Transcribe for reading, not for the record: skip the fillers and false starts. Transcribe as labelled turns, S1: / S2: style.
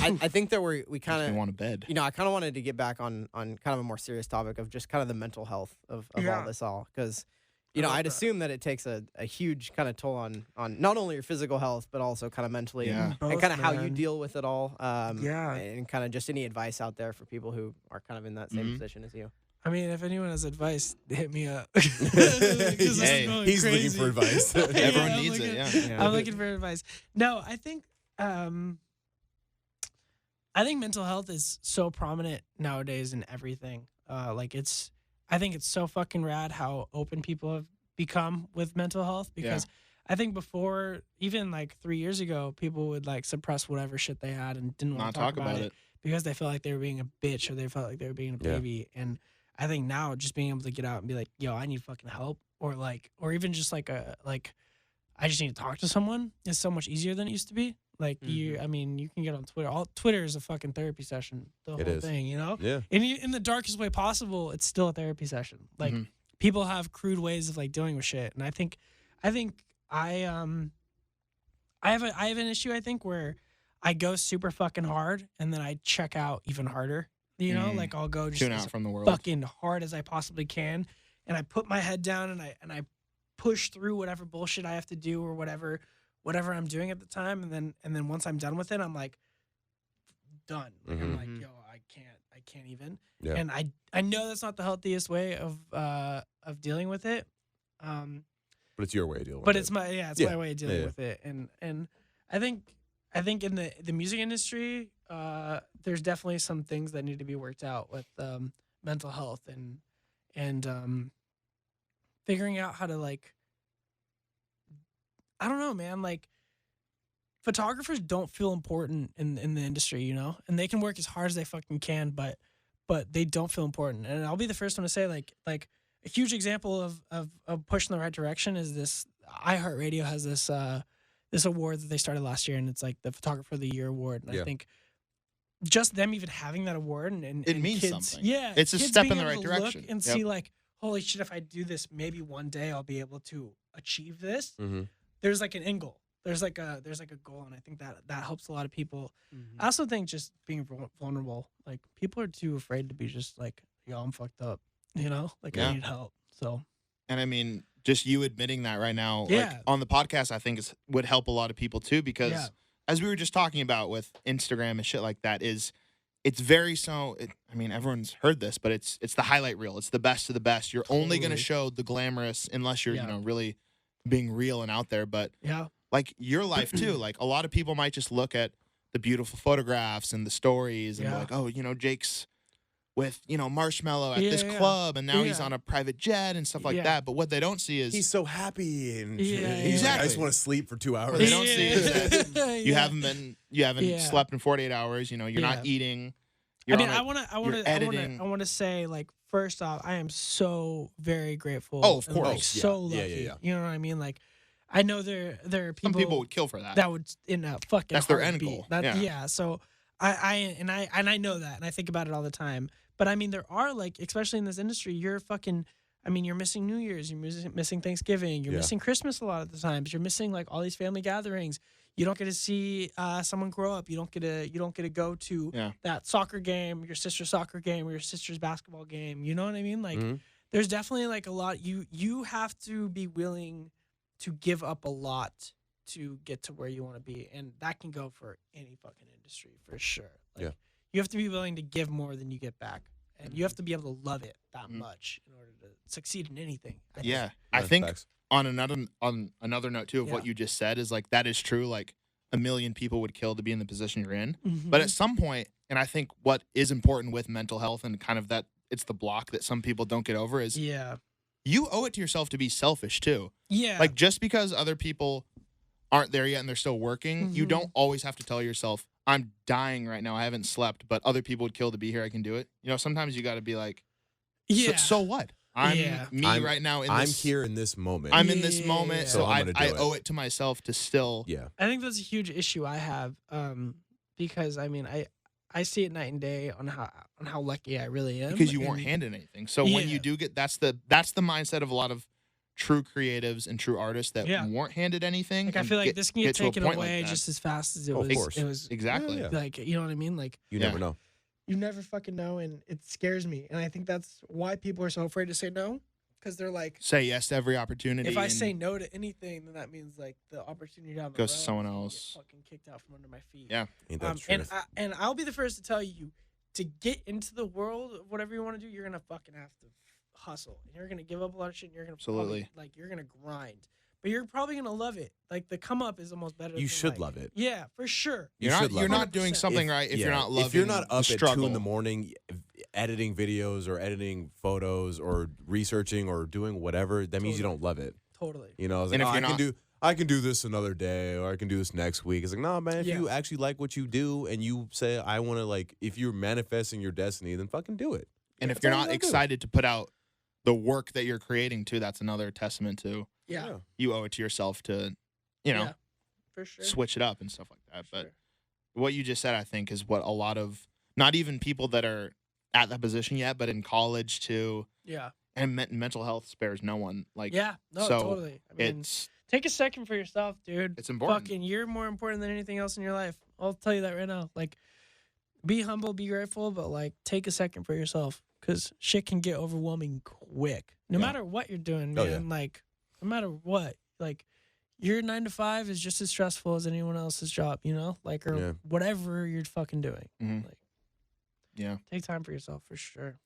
S1: I think that we kind of
S2: want a bed.
S1: I kind of wanted to get back on kind of a more serious topic of just kind of the mental health of all this because I'd assume that it takes a huge kind of toll on not only your physical health but also kind of mentally and kind of how you deal with it all. And kind of just any advice out there for people who are kind of in that same position as you.
S3: I mean, if anyone has advice, hit me up.
S4: Hey, he's looking for advice.
S2: Everyone needs it. Yeah.
S3: I'm looking for advice. No, I think mental health is so prominent nowadays in everything. I think it's so fucking rad how open people have become with mental health because I think before, even like 3 years ago, people would like suppress whatever shit they had and didn't want to talk about it because they felt like they were being a bitch or they felt like they were being a baby. And I think now just being able to get out and be like, yo, I need fucking help, or even just I just need to talk to someone is so much easier than it used to be. Like you can get on Twitter. Twitter is a fucking therapy session. The whole thing, Yeah. In the darkest way possible, it's still a therapy session. Like people have crude ways of like dealing with shit, and I think I have an issue. I think where I go super fucking hard and then I check out even harder. Like I'll go just
S2: tune out from the world,
S3: fucking hard as I possibly can, and I put my head down and I push through whatever bullshit I have to do or whatever I'm doing at the time, and then once I'm done with it, I'm like done. Like, I'm like, yo, I can't even. Yeah. And I know that's not the healthiest way of dealing with it.
S4: But it's your way of dealing with it.
S3: But it's my my way of dealing with it. And I think in the music industry, there's definitely some things that need to be worked out with mental health and figuring out how to like, I don't know, man. Like, photographers don't feel important in the industry, and they can work as hard as they fucking can, but they don't feel important. And I'll be the first one to say, like a huge example of pushing the right direction is this. iHeartRadio has this award that they started last year, and it's like the Photographer of the Year award. And I think just them even having that award and
S2: it means
S3: kids,
S2: something.
S3: Yeah,
S2: it's a step in the right direction.
S3: Look and see like, holy shit, if I do this, maybe one day I'll be able to achieve this. There's like an end goal. There's like a goal, and I think that helps a lot of people. I also think just being vulnerable, like people are too afraid to be just like, yo, I'm fucked up, like I need help. So,
S2: and I mean, just you admitting that right now, like on the podcast, I think would help a lot of people too, because as we were just talking about with Instagram and shit like that, it's very I mean, everyone's heard this, but it's the highlight reel. It's the best of the best. You're only going to show the glamorous unless you're really being real and out there. But like your life too, like a lot of people might just look at the beautiful photographs and the stories and be like, oh, Jake's with Marshmello at this club and now he's on a private jet and stuff like that. But what they don't see is
S4: he's so happy and
S2: exactly.
S4: Like, I just want to sleep for 2 hours.
S2: What they don't see is that you haven't slept in 48 hours. You're not eating.
S3: I want to say, like, first off, I am so very grateful.
S2: Oh, of course.
S3: And, like, so lucky. You know what I mean? Like, I know there are people.
S2: Some people would kill for that.
S3: That would in a fucking.
S2: That's their end goal.
S3: So I know that, and I think about it all the time. But I mean, there are like, especially in this industry, you're missing New Year's, you're missing Thanksgiving, you're missing Christmas a lot of the times. You're missing like all these family gatherings. You don't get to see someone grow up. You don't get to go to that soccer game, your sister's soccer game, or your sister's basketball game. You know what I mean? Like, there's definitely like a lot. You have to be willing to give up a lot to get to where you want to be, and that can go for any fucking industry for sure. Like, you have to be willing to give more than you get back, and you have to be able to love it that much in order to succeed in anything.
S2: I think on another note too of what you just said is like that is true. Like 1 million people would kill to be in the position you're in, but at some point, and I think what is important with mental health and kind of that it's the block that some people don't get over is you owe it to yourself to be selfish too. Yeah, like just because other people aren't there yet and they're still working, you don't always have to tell yourself, I'm dying right now. I haven't slept, but other people would kill to be here. I can do it. Sometimes you got to be like, so what? I'm right now.
S4: I'm here in this moment.
S2: I'm in this moment, so I owe it to myself to still.
S3: Yeah, I think that's a huge issue I have, because I mean, I see it night and day on how lucky I really am.
S2: Because you weren't handed anything. So when you do get, that's the mindset of a lot of true creatives and true artists that weren't handed anything.
S3: Like I feel like this can get taken away
S2: like
S3: just as fast as it
S4: Of
S3: was.
S4: course.
S3: It was
S2: exactly.
S3: like, you know what I mean? Like
S4: You never know.
S3: you never fucking know, and it scares me. And I think that's why people are so afraid to say no, because they're like,
S2: say yes to every opportunity.
S3: if I say no to anything, then that means like the opportunity down the
S2: goes
S3: road
S2: to someone
S3: is gonna
S2: else.
S3: get fucking kicked out from under my feet.
S2: Yeah.
S4: Ain't that the truth?
S3: And I'll be the first to tell you, to get into the world of whatever you want to do, you're gonna fucking have to hustle, and you're gonna give up a lot of shit, and you're gonna
S2: Absolutely.
S3: probably, like, you're gonna grind, but you're probably gonna love it. Like the come up is almost better.
S4: You
S3: than,
S4: should
S3: like,
S4: love it.
S3: Yeah, for sure.
S2: You're
S4: should love
S2: not
S4: it.
S2: doing something right if you're not loving.
S4: If you're not up
S2: the
S4: at
S2: struggle.
S4: 2 in the morning, editing videos or editing photos or researching or doing whatever, that means you don't love it.
S3: Totally.
S4: You know, it's
S2: And
S4: like,
S2: if you're
S4: I can do this another day, or I can do this next week. It's like, no, man, if you actually like what you do and you say, I want to, like, if you're manifesting your destiny, then fucking do it.
S2: And if you're not excited to put out the work that you're creating too, that's another testament to you owe it to yourself to, you know,
S3: for sure.
S2: switch it up and stuff like that.
S3: For
S2: But what you just said, I think, is what a lot of, not even people that are at that position yet, but in college too.
S3: Yeah.
S2: And mental health spares no one. Like,
S3: Yeah. No,
S2: so
S3: totally. I mean,
S2: it's
S3: take a second for yourself, dude.
S2: It's important.
S3: Fucking, you're more important than anything else in your life. I'll tell you that right now. Like, be humble, be grateful, but like, take a second for yourself, because shit can get overwhelming quick. No matter what you're doing, man. Like, no matter what, like, your 9 to 5 is just as stressful as anyone else's job, you know, like, or whatever you're fucking doing.
S2: Mhm.
S3: Like, take time for yourself for sure.